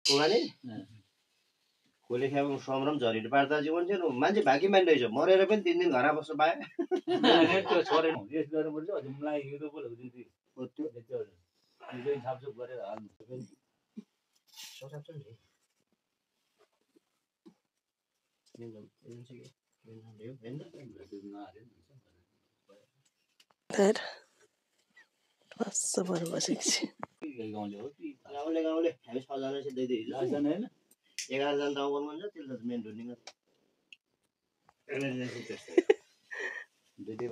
उगाने कोले ख्याबको समरम झरिट पार्दा जीवन थियो मान्छे भागी मान्दै छ मरेर पनि 3 दिन घर बस्नु पाए त्यो छोरे यस गर्नुपर्छ अझ मलाई यो बोलेको दिदी त्यो निजै छापछुप गरेर हाल्नु ससाप छ नि एजेन्सी तर बस बर बसेको गाउँले हो कि गाउँले गाउँले हामी 6 जना चाहिँ दिदी 10 जना हैन 11 जना त आउनु हुन्छ त्यसले त मेन ढुन्डिङ एमर्जेन्सी त्यस्तै दिदी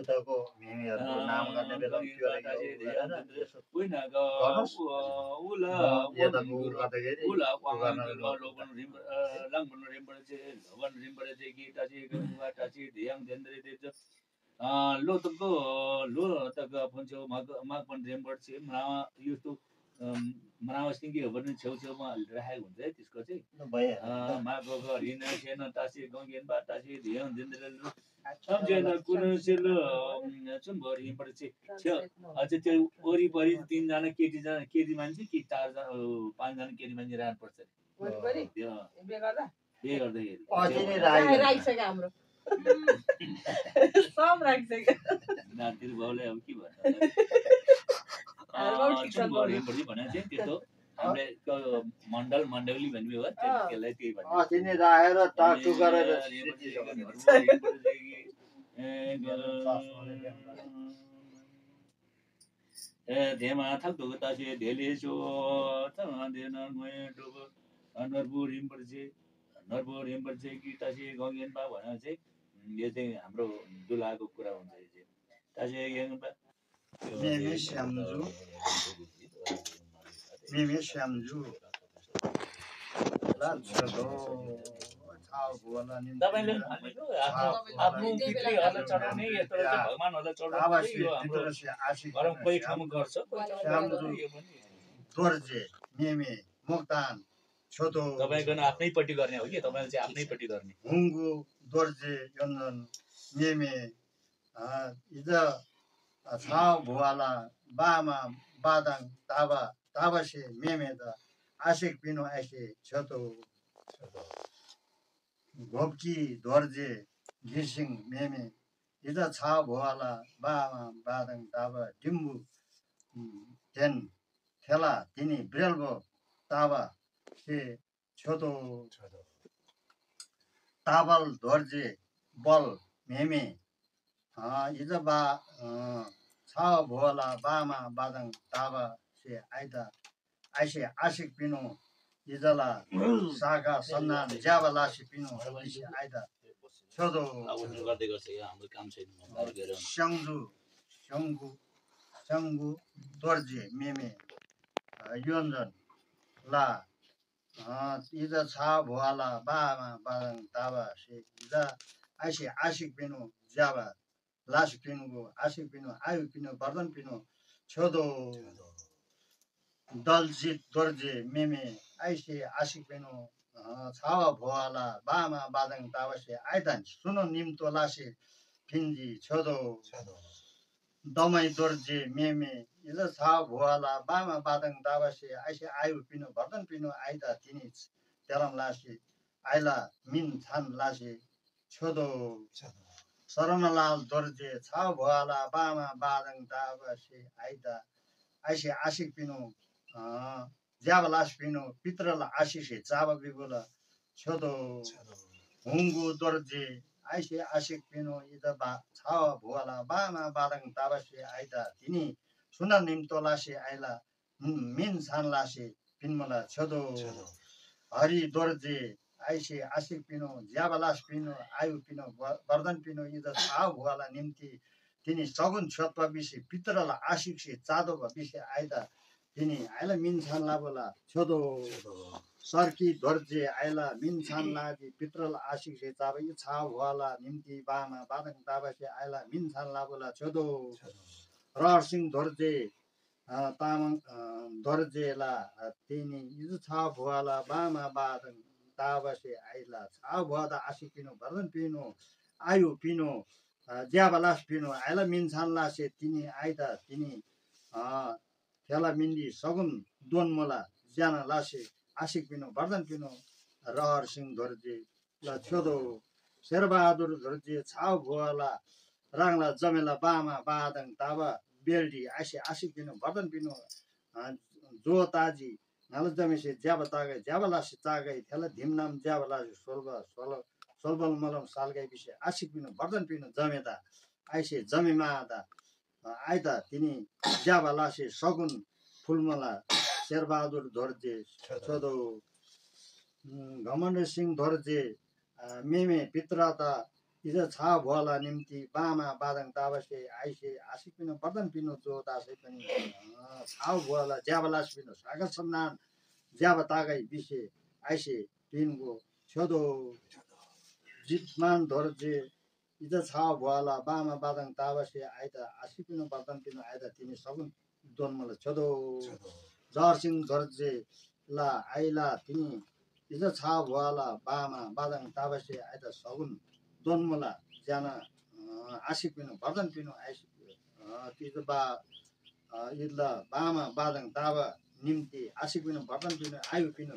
उताको मेमीहरुको नाम गर्ने बेला त्यो मनावसिङ के हो भने छेउछेउमा राखेको हुन्छ है त्यसको चाहिँ माको गरिन सेन तासी गङ्गेन बाटासी ध्यान दिँदै सम्झेला कुन सेलो छुम भरि पर्छ अझ त्यो वरिपरि 3 जना केटी मान्छे कि 4 जना 5 जना केटी मान्छे राख्नु पर्छ वरिपरि बे गर्दाखेरि अझै नै राखिसक्यो हाम्रो सब राखिसक्यो नातिर बाउले अब के भन्नु वरिपरि भने चाहिँ त्यस्तो हामीले मण्डल मण्डली भन्ने हो त्यसलाई त्यही भन्नु अझै नै राखेर टाकटुक गरेर धेमा थक्दो तासे धेले सो देन गए डोब नरबु रिम्बर चाहिँ कि तासे गङ्गेन बा भनेर चाहिँ यो चाहिँ हाम्रो दुलाको कुरा हुन्छ यो चाहिँ तासे गङ्गेन मेमे श्यामजु तपाईले आफ्नो पितृहरूलाई चढाउने यस्तो चाहिँ भगवानहरूलाई चढाउने यो हाम्रो घरमा कोही ठाउँमा गर्छ दोर्जे मेमे मोक्तान छोटो तपाईको आफ्नैपट्टि गर्ने हो कि तपाईले चाहिँ आफ्नैपट्टि गर्ने हुङ्गु दोर्जे यन्दन मेमे इज छाउ भुवाला बामा बादाङ ताबासे मेमे द आशिक पिनो आशे छोटो घोप्की दोर्जे घिसिङ मेमे इज छाउ भुवाला बामा बादाङ ताबा डिम्बु तेन थेला तिनी ब्रेल्बो ताबा से छोटो ताबल दोर्जे बल मेमे इज बा छाउ भुवाला बामा बादाङ ताबा से आइदा आइसे आशिक पिनो इजला सागा सन्नान ज्याबलासी पिनो इसे आइदा छोटो गर्दै गर्छ यो हाम्रो काम छैन स्याङ्जु स्याङ्गु 정구 도르지 메메 유언전 라 이자 차 보알라 바마 바랑 다바 시 이자 아식 비누 자바 라식 비누고 아식 비누 아유 비누 버던 비누 저도 दलजी दोर्जे मेमे आइसे आशिक बेनो छावा भोवाला बामा बादङ तावसे आइदान सुनो निम्तो लासे फिन्जी छोदो दमै दोर्जे मेमे इज छावा भोवाला बामा बादङ तावसे आइसे आयु पिनो भर्दन पिनो आइदा तिनी तेलम लासे आइला मिन छान लासे छोदो शरणलाल दोर्जे छावा भोवाला बामा बादङ तावसे आइदा आइसे आशिक पिनो ज्याबलास पिनो पित्रला आशिषे चाबा बिबुला छोदो हुंगु दोर्जे आइसे आशिक पिनो इदा बा छावा भुवाला बामा बादङ ताबासे आइदा तिनी सुना निम्तोलासे आइला मिन छानलासे पिनमला छोदो हरि दोर्जे आइसे आशिक पिनो ज्याबलास पिनो आयु पिनो वर्धन पिनो इदा छावा भुवाला निम्ति तिनी सगुन छोत्वा बिसे पित्रला आशिषे चादो बिसे आइदा तिनी आइला मिनछान लाबोला छोदो सर्की धोर्जे आइला मिनछान लादी पित्रल आशिक से चाबा यो छा भुवाला निम्ति बामा बादङ ताबासे आइला मिनछान लाबोला छोदो रहरसिंह धोर्जे तामाङ धोर्जेला तिनी यो छा भुवाला बामा बादङ ताबासे आइला छा भुवादा आशिक पिनो भर्दन पिनो आयु पिनो ज्याबलास पिनो आइला मिनछान लासे तिनी आइदा तिनी खेला मिन्दी सगुन दोन मोला ज्याना लासे आशिक पिनो वर्धन पिनो रहर सिंह धोर्जे ल छोदो शेरबहादुर धोर्जे छाव भुवाला राङला जमेला बामा बादङ ताबा बेल्डी आइसे आशिक पिनो वर्धन पिनो जो ताजी नाल जमेसे ज्याबा तागै ज्याबा लासे तागै खेला धिमनाम ज्याबा लासे सोलबल मलम सालगै बिसे आशिक पिनो वर्धन पिनो जमेदा आइसे जमेमादा आइदा तिनी ज्याबा लासे सगुन फुलमला शेरबहादुर धोर्जे छोदो घमण्ड सिंह धोर्जे मेमे पित्राता इजा छा भुवाला निम्ति बामा बादङ ताबासे आइसे आशिक पिनो वर्धन पिनो जो दासै पनि छा भुवाला ज्याबा लास पिनो सागर सम्मान ज्याबा तागै बिसे आइसे पिनको छोदो जितमान धोर्जे इजा छा भुवाला बामा बादङ ताबासे आइदा आशिक पिनो वर्धन पिनो आइदा तिनी सगुन दोनमला छोदो जहरसिंह धोर्जे ला आइला तिनी इजा छा भुवाला बामा बादङ ताबासे आइदा सगुन दोनमला ज्याना आशिक पिनो वर्धन पिनो आइसे तिज बा इदला बामा बादङ ताबा निम्ति आशिक पिनो वर्धन पिनो आयु पिनो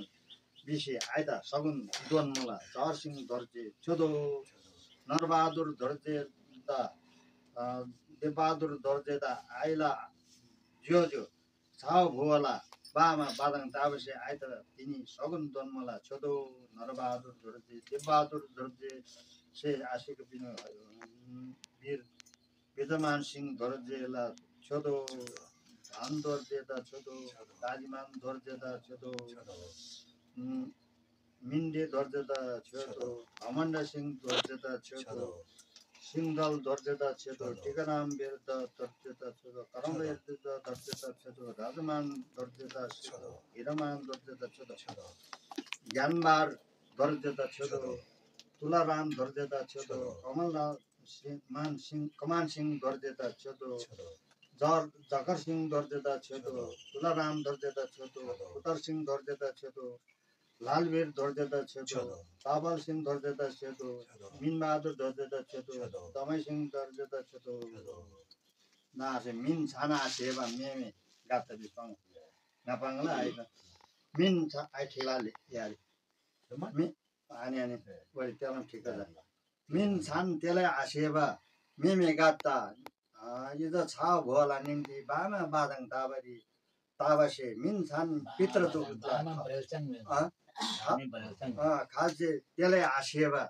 बिसे आइदा सगुन दोनमला जहरसिंह धोर्जे छोदो नरबहादुर धोर्जे दा देवबहादुर धोर्जे दा आइला जो छाव भुवाला बामा बादङ ताबसे आइदा तिनी सगुन दोनमला छोदो नरबहादुर धोर्जे देवबहादुर धोर्जे से आशिक पिनो वीर विद्यमान सिंह धोर्जे ला छोदो धान धोर्जे दा छोदो दाजीमान धोर्जे दा छोदो मिन्डे धोर्जे दा छोदो घमण्ड सिंह धोर्जे दा छोदो सिंहदल धोर्जे दा छोदो टिकाराम वीर दा धोर्जे दा छोदो करम वीर दा धोर्जे दा छोदो राजमान धोर्जे दा छोदो हिरमान धोर्जे दा छोदो ज्ञानबार धोर्जे दा छोदो तुलाराम धोर्जे दा छोदो कमान सिंह धोर्जे दा छोदो जकर सिंह धोर्जे दा छोदो तुलाराम धोर्जे दा छोदो उत्तर सिंह धोर्जे दा छोदो लालवीर धोर्जे दा छोदो ताबल सिंह धोर्जे दा छोदो मिन बहादुर धोर्जे दा छोदो दमै सिंह धोर्जे दा छोदो ना से मिन छाना सेवा मेमे गाता बिपङ नापाङला आइदा मिन छ आइ ठेलाले याले मि आने वरि तेलम ठिक जा मिन छान तेले आसेवा मेमे गाता इदा छा भोला निम्ति बामा बादङ ताबरी ताबासे मिन छान पित्र दुखला खाजे तेले आसेवा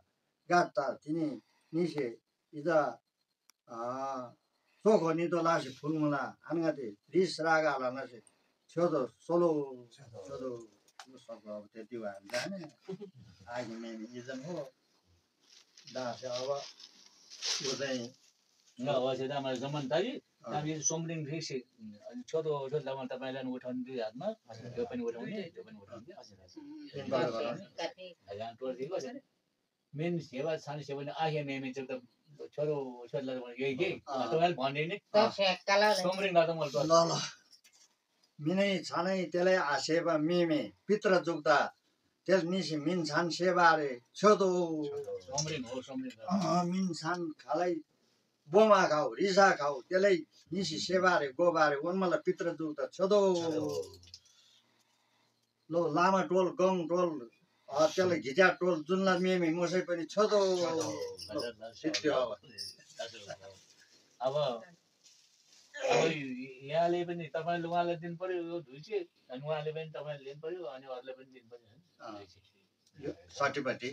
गाता तिनी निसे इदा सोखो निदो लासे फुलमुला आनगाते रिस रागा लानासे छोदो सोलो छोदो मुसको अब त्यति भए जाने आगे मेमे इजन हो दासे अब उ चाहिँ Enggak, wasit sama zaman tadi kami sombring fiksi. Chodo lama tapailan utan di atma, yo pani utan ni. Ayan tuar di ko sini. Min sewa san sewa ni akhir ni min cerita chodo lama yo ke. Atau hal bandi ni. Sombring kata mal tuar. ल मिनै छानै त्यसलाई आसेबा मेमे पित्र जुक्ता त्यस निसी mean छान सेबारे छोदो Sombring ho sombring. Mean छान खालाई बोमा खाऊ रिसा खाऊ त्यसलाई निसी सेबारे गोबारे उन्मला पित्र जुक्ता छोदो लो लामा टोल गङ टोल त्यसलाई घिजा टोल जुनला मेमे मोसै पनि छोदो सित्यो अब यहाँले पनि तपाईले उहाँलाई दिनु पर्यो यो धुइचे अनि उहाँले पनि तपाईले लिनु पर्यो अनि अरूले पनि दिनु पर्यो यो सटिपट्टि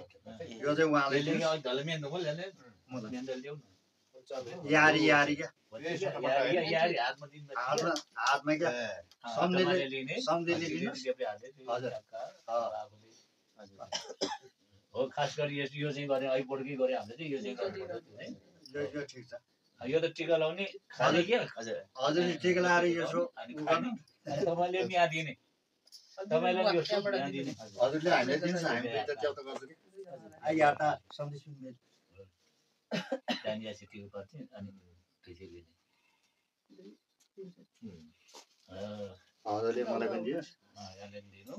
यो चाहिँ उहाँले धलमेन हो ल्याने मेन्डल ल्याउ न यारी यारी क्या यारी हातमा दिनु हातमा क्या सम्झिले लिने सम्झिले लिनु हो खास गरी यो चाहिँ गरे आइपोर्टकै गरे हामीले चाहिँ यो चाहिँ गर्नुपर्छ है यो ठिक छ यो त टिका लाउने खाने के हजुर हजुर टिका लाएर यसो तपाईले पनि यहाँ दिने तपाईलाई यो यहाँ दिने हजुरले हामीले दिन्छ हामीले त त्यो त गर्दैन आइ आता सम्झि सुन्ने डान्डिया सिटीको पर्छ अनि त्यसै लिने हजुरले मलाई पनि दियोस् यहाँले पनि दिनु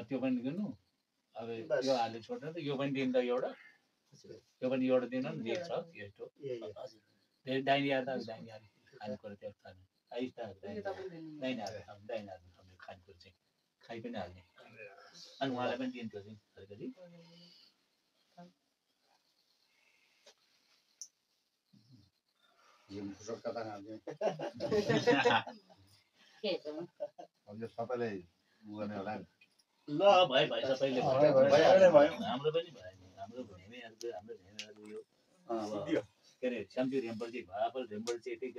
त्यो पनि दिनु अब यो हाले छोड्नु त यो पनि दिनु त एउटा यो पनि एउटा दिन नि दिन्छ यस्तो डाइनिया त डाइनिया खानेकुरा त्यो खाने आइस्ता डाइनिया डाइनिया हामीले खानेकुरा चाहिँ खाइ पनि हाल्ने अनि उहाँलाई पनि दिन्थ्यो चाहिँ अलिकति यो मुसुर कता हाल्ने अब यो सबैलाई उ गर्ने होला नि ल भाइ भाइ सबैले भयो हाम्रो पनि भयो हाम्रो भेमेहरू यो के अरे स्याम्पी रेम्पर चाहिँ भापल रेम्पर चाहिँ त्यही त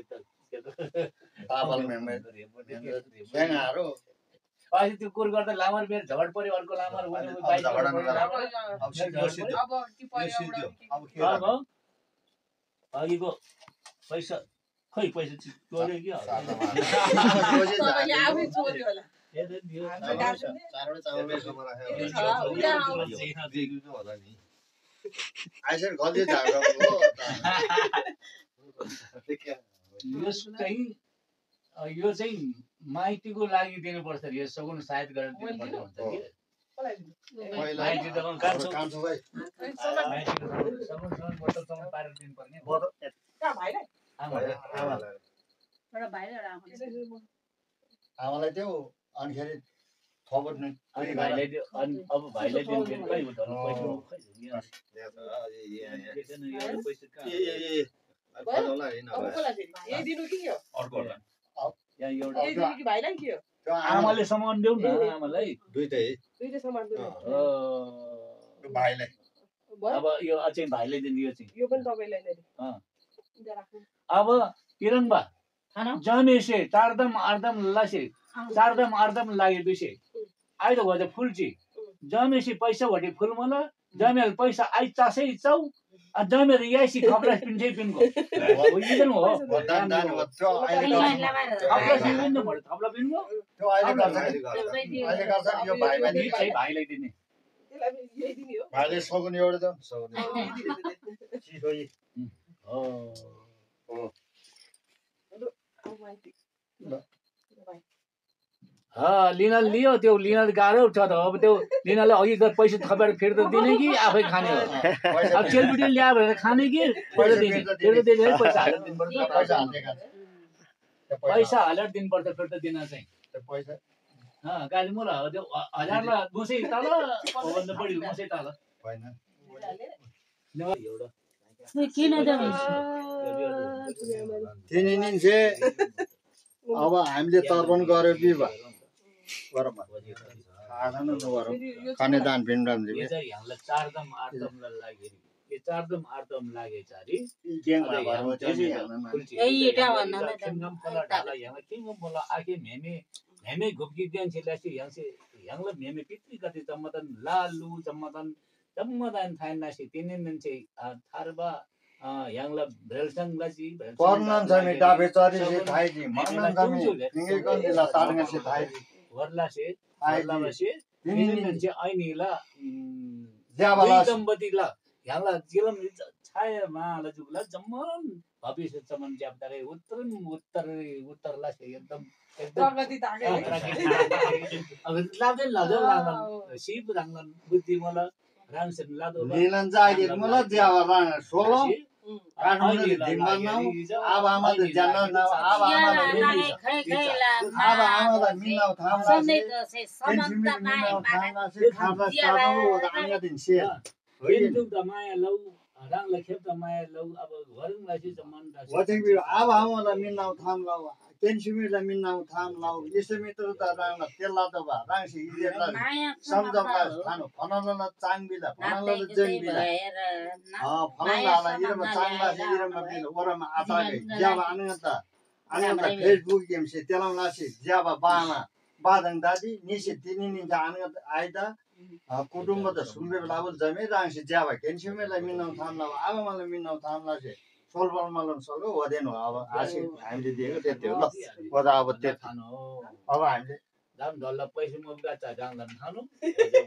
पापल मेम्बर ब्याङहरू अहिले त्यो कुर गर्दा लामर बेर झगड पर्यो अर्को लामर अघिको पैसा खै पैसा चोर्यो कि आइसर गल्ती झागो यो चाहिँ माइतीको लागि दिनुपर्छ यो सगुन सायद गरेर दिनुपर्छ भन्छ कि माइती त कान्छ भाइ माइतीको सगुन सगुन बोतलसम्म पारेर दिनुपर्ने आमालाई त्यो अनिखेरि थपट नै अनि भाइले अब भाइले दिनु खै आमाले सामान देऊ न आमालाई दुईटै भाइलाई अब यो चाहिँ भाइले दिनु यो चाहिँ यो पनि तपाईलाई नै अब तिरङ्बा जमेसे चारदम आर्दम लासे चारदम आर्दम लागेपछि अहिले भन्छ फुल्ची जमेसी पैसा भटे फुल मला जमेल पैसा आई चासै चाउ जमेर यासी खबरा पिन्छै पिनको इदन हो दान दान हो त्यो अहिले खबरा पिन्नु भन्छ खबरा पिन्नु त्यो अहिले गर्छ यो भाइमा नि चाहिँ भाइलाई दिने त्यसलाई यही दिने हो भाइले सगुन एउटा त सगुन चिसोई हो लिनल लियो त्यो लिनल गाह्रो छ त अब त्यो लिनले अघि पैसा थपेर फेरि त दिने कि आफै खाने हो अब चेलबुटी ल्यायो भनेर खाने कि पैसा दिने फेरि दिने पैसा हालेर दिनुपर्छ पैसा हालेर दिनुपर्छ फेरि त दिन चाहिँ पैसा गाडी मोला त्यो 1000 ला 200 तल भन्दा बढी 200 तल हैन एउटा किन अब हामीले तर्पण गर्यो कि गरौँ खाने दान भिन्डम यो चाहिँ हामीलाई चारदम आठदमलाई लाग्यो यो चारदम आठदम लागे चारी आके मेमे मेमे घुप्की दिन्छ लासी यहाँसे यहाँला मेमे पितृ कति चम्मतन लालु चम्मतन जम्मदान थाइनासी तिनिन नन्छे थारबा यांगला भेलसंगलासी पर्नन छमी डाबेचरी थाइजी मनन छमी निगेकन्दिला तारङसे थाइजी वरलासे वरलासे तिनिन नन्छे आइनीला ज्याबाला दम्पतिला यांगला जिलम छायामा लजुला जम्मन भविष्य चमन ज्यापदारे उत्तरला से एकदम प्रगति ताके अब लाग्दैन लाग्दैन शिव रंगन बुद्धि मला रांगसन लादो लीलन जाइदिर मलाई ज्याबा राङ 16 काठमाडौँ दिमागमा अब आमाले जान्न न अब आमालाई मिलाउ थाम्ला सम्बन्ध माया खाना खाना दिन से केन्टु द माया लौ रांगला खेप द माया लौ अब घरङला से सम्मान वथिङ बिरो अब आमालाई मिलाउ थाम्ला केन्सिमिलाई मिलाउ थाम्ला यसमित्र त राङला तेल्ला त बा राङसे इजेला सम्झौता थानो फनलला चाङबिला फनलला जङबिला फनलला इरमा चाङला से इरमा बिल ओरमा आतागे ज्याबा अनगता फेसबुक गेम से तेलाउला से ज्याबा बामा बादङ दादी निसे तिनिनि अनगता आइदा कुटुम्ब त सुम्बे लाबो जमे राङसे ज्याबा केन्सिमिलाई मिलाउ थाम्ला अब मलाई मिलाउ थाम्ला से सोलबल मलन सल्लो वदेन हो अब आशी हामीले दिएको त्यति हो ल वदा अब त्यति अब हामीले दाम डल्ला पैसा मुगा चा गाङला खानु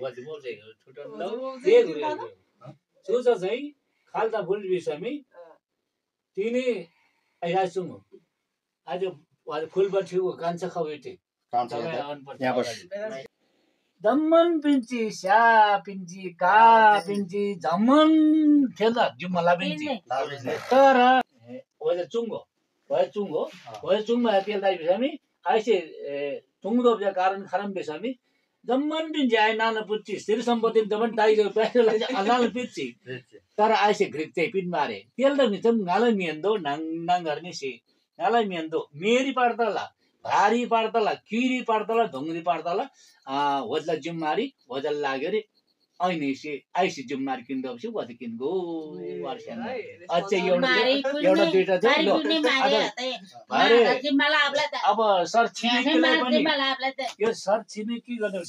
वजि मोजे छुटन लौ के गुरे सोच चाहिँ खाल्दा फुल बिसमी तिनी आइसुङ आज फुलबट्टी कान्छ खवेटे कान्छ यहाँ बस दमन पिन्ची स्या पिन्ची का पिन्ची जमन खेल्दा जुमला पिन्ची तर वजा चुङ्गो चुङमा तेल्दा बिसमी आइसे चुङ्गो कारण खरम बिसमी जम्मन पिन्ची आइ नाना पुच्ची स्थिर सम्पत्ति दमन टाइगर पैसा अनाल पिच्ची तर आइसे ग्रिक्ते पिन मारे तेल्दा मिचम गाला मियन्दो नङ गर्ने से गाला मियन्दो मेरी पार्तला भारी पार्तला किरी पार्तला ढुङ्ग्री पार्तला वजला जुम्मारी वजल लाग्यो रे ऐनेसे आइसे जुम्मारी किन्दोपछि वज किनको वर्षन अझै एउटा दुईटा अब सर छिमेकीलाई पनि यो सर छिमेकी गर्नु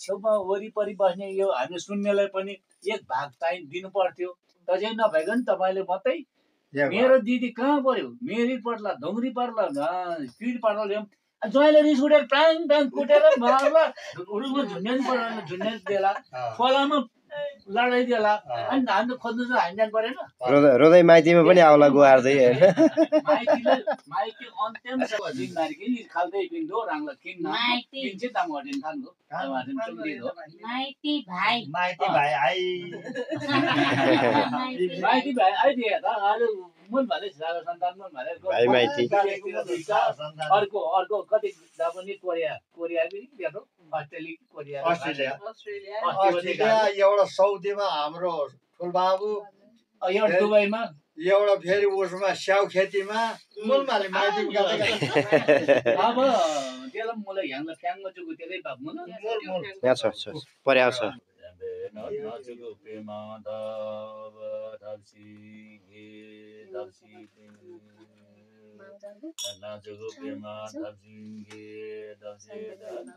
छेउमा वरिपरि बस्ने यो हामी सुन्नेलाई पनि एक भाग चाहिँ दिनु पर्थ्यो त चाहिँ नभइकन तपाईले मात्रै मेरो दिदी कहाँ पर्यो मेरी पर्ला ढुङ्ग्री पर्ला किरी पर्ला ज्वाइँले रिस उठेर प्राङ प्राङ कुटेर मार्ला उडुमा झुन्ड्यान देला खोलामा लडाइदिएला अनि हामी त खोज्नु चाहिँ हामी जानु परेन रोदै माइतीमा पनि आउला गुहार्दै हैन माइती अन्त्यम जिम्मेवारी कि खाल्दै पिन्दो राङला किन्न किन्छ दाम गर्दिन खानको हामी चुम्दी हो माइती भाइ आई माइती भाइ आइदिए त अरु मन भले सारा सन्तान मन भले भाइ माइती अर्को कति जापानी कोरिया पनि भेटो अस्ट्रेलिया एउटा साउदीमा हाम्रो ठुलबाबु एउटा दुबईमा एउटा फेरि उसमा स्याउ खेतीमा मुलमाले माइती अब त्यसलाई मलाई ह्याङला फ्याङमा जुगु त्यसै बाप मुल यहाँ छ परे आउँछ नाचुगु पेमा दब दब्सी गे दब्सी नाचुगु पेमा दब्सी गे दब्सी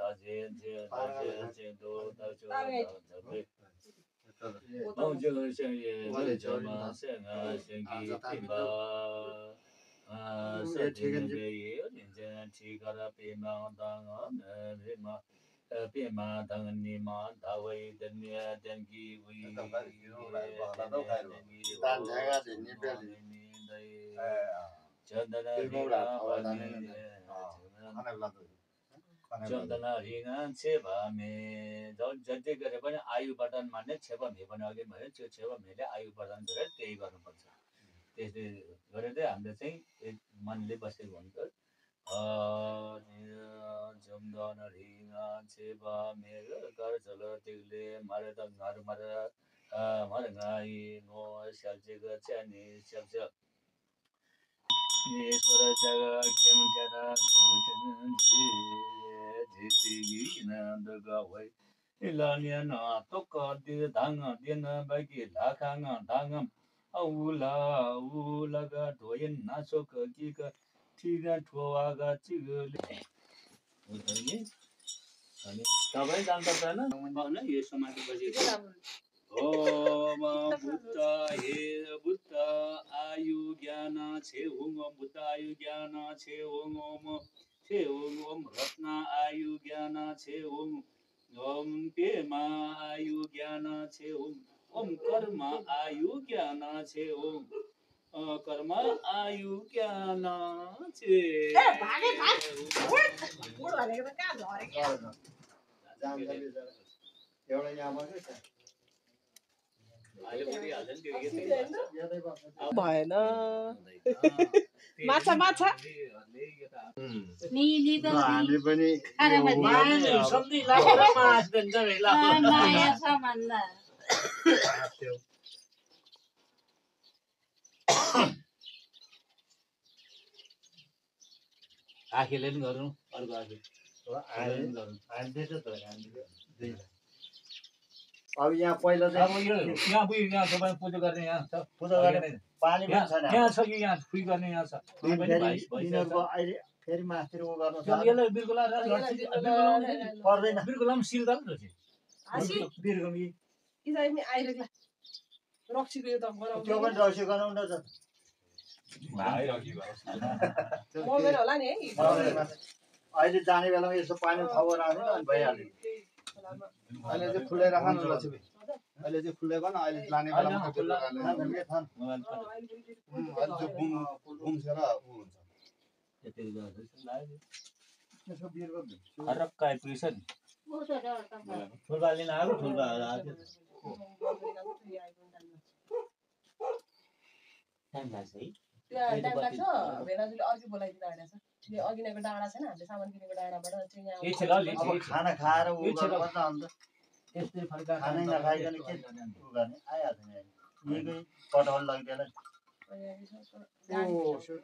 दजे जे दजे दो दजो दजे औजो सेये जमा सेङा सेङी पिबा सजिनबे यो जिन ठिकरा पेमा दाङ नेमा पेमा दङनी मा धावै दन्या दंगी वी चन्दना रिङा छेबा मे जति गरे पनि आयु वर्धन मान्ने छेबा मे पनि अघि भयो त्यो छेबा मेले आयु वर्धन गरेर त्यही गर्नुपर्छ त्यसले गरेर हामीले चाहिँ मनले बसेको हुन्छ जमदन रिङा छेबा मेरो घर चल तिगले मारे त घर मारे मरगाई नो स्याल्चेग च्यानी स्याल्च ईश्वर जग केम ज्यादा सुचन जिति नन्द गवै इलान्या न तोक दि धाङ दिन बाकी लाखाङ धाङम औला उलगा धोयन नासोक किक ठिगा ठोवागा चिगले उतले अनि तपाईं जान्छ छैन यो समाजपछि ओम बुद्ध हे बुद्ध आयु ज्ञान छे ओम बुद्ध आयु ज्ञान छे ओम ओम रत्न आयु ज्ञान छे ओम पेमा आयु ज्ञान छे ओम कर्म आयु ज्ञान छे ओम कर्म आयु ज्ञान छे बुढो भनेको त कहाँ झरे क्या एउटा यहाँ मात्रै छ भएन माछा माछा हामी पनि आँखेले पनि गर्नु अर्को आँखे अब यहाँ पहिला अब यो यहाँ पुग्यो यहाँ तपाईँ पूजा गर्ने यहाँ छ पूजा गर्ने पानी पनि छैन यहाँ छ कि यहाँ फुइ गर्ने यहाँ छ यिनीहरूको अहिले फेरि मास्तिर उ गर्न यसलाई बिर्कुला पर्दैन बिर्कुला पनि सिल गर्नु बिर्गमी इसाइमी आइरहेको रक्सीको यो त बनाउँछ त्यो पनि रक्सी गराउन त मगर होला नि है अहिले जाने बेलामा यसो पानी खबर आउँदैन अनि भइहाल्यो अहिले चाहिँ खुलेर खानु लक्ष्मी अहिले चाहिँ खुलेको न अहिले लाने बेलामा त्यो दोकानले अहिले चाहिँ घुम्सेर उ हुन्छ यसो बिर्गो हरक्का आइपुगेछ नि ठुल्बा लिन आएको ठुल्बा आएको टाइम लाग्छ है त्यहाँ टाइम लाग्छ भेनाजुले अर्कै बोलाइदिन आँटेछ यो अघि नैको डाँडा छैन हामीले सामान किनेको डाँडाबाट चाहिँ यहाँ अब खाना खाएर उ गर्नुपर्छ अन्त यस्तै फर्का खानै नखाइकन के उ गर्ने आइहाल्छ नि यहीँकै कटहल लगिदिएला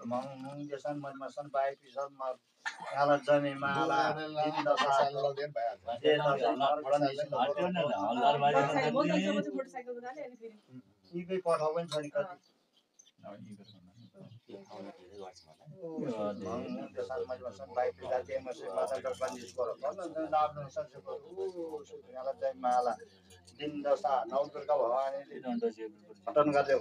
मुङ देसन मनमसन बाई पिसन काला जमे माला यहीँकै कटहल पनि छ नि कति माला दिन दशा नौ दुर्गा भवानीले पठन गरिदेऊ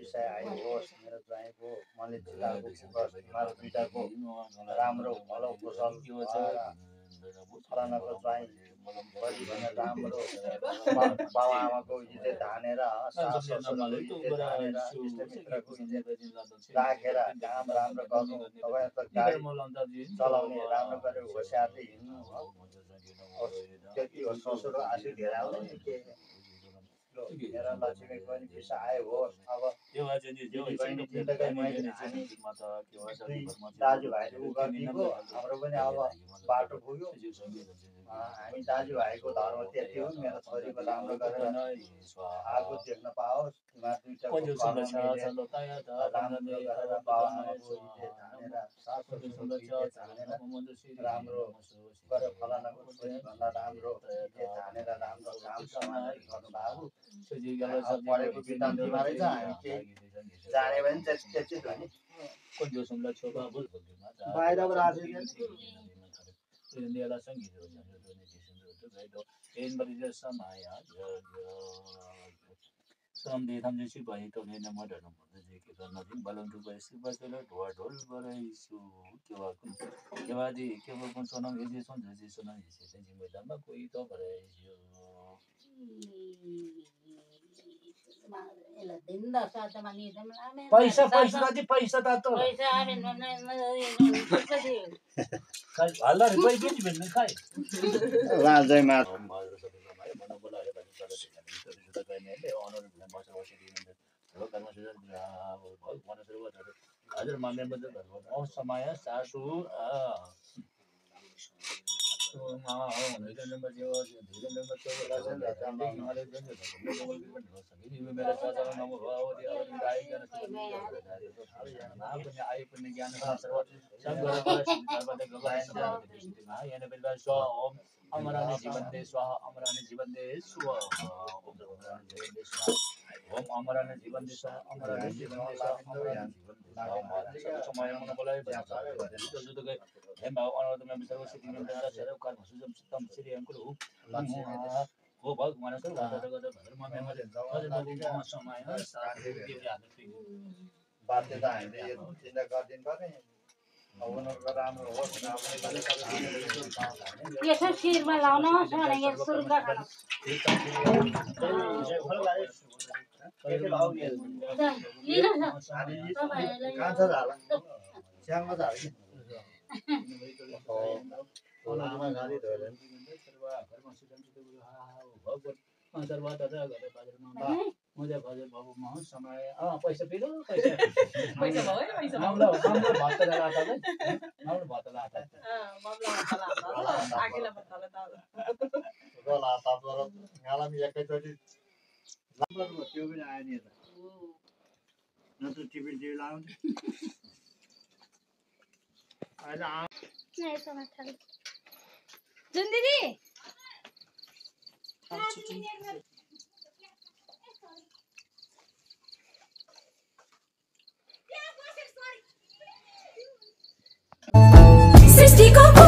विषय आइहोस् मेरो ज्वाइँको मनले जिल्लाको हिमाल दुईटाको राम्रो भलो कुशल फलानाको ज्वाइँ बढीभन्दा राम्रो बाउ आमाको इज्जत हानेर सास ससुराको इज्जत हानेर इष्टमित्रको इज्जत राखेर काम राम्रो गर्नु तपाईँ त गाडी चलाउने राम्रो गरेर होसियारले हिँड्नु त्यति हो ससुर आशी धेरै आउँदैन के मेरा लक्ष्मीको पनि भिसा आयो होस् अब दाजुभाइले उ गरिदिएको हाम्रो पनि अब बाटो पुग्यो हामी दाजुभाइको धर्म त्यति हो मेरो छोरीको राम्रो गरेर आगो देख्न पाओस् राम्रो गरेर बाबाआमाको इज्जत हानेर सासु ससुरको इज्जत हानेर राम्रो गरेर फलानाको छोरीभन्दा राम्रो इज्जत हानेर राम्रो काम समाज गर्नुभएको पढेको विद्वान बिमारै छ हामी केही जाने भने त्यति हो नि बाहिरबाट पैसा पैसा कति पैसा त हल्ला कोही पनि भन्ने खाइ राजैमा हजुर मामे समय सासु अमरानि जीवन्ते स्वाहा अमरानि जीवन्ते स्वाहा ओम अमरानि जीवन्ते स्वाहा अमरानि जीवन्ते स्वाहा अमरानि जीवन्ते स्वाहा समय मन बोलाय जुदुकै हेम भाव अनुरोध में सर्व सिद्धि में दया सर्व कर्म सुजम सुतम श्री अंकुर हो भगवान सर्व जगत धर्म में मजे भजन समय बाध्यता हामीले यो चिन्ता गरिदिनु पर्ने उनीहरूको राम्रो होस् यसो शिरमा लाउनुहोस् भने यो सुर्गा खानु कहाँ छ झाला स्याङमा झाला लामा गाडी धोएर मुझे भजन बाबू मह समय पैसा पिलो पैसा पैसा भयो है पैसा मामला भात लगाता है मामला भात लगाता है मामला बताला आकेला बताला ताला गला तातो र गालामी एकैचोटी नम्बरमा त्यो पनि आयो नि यता नत्र टिभी लाउँथे अहिले जुन दिदी सृष्टिको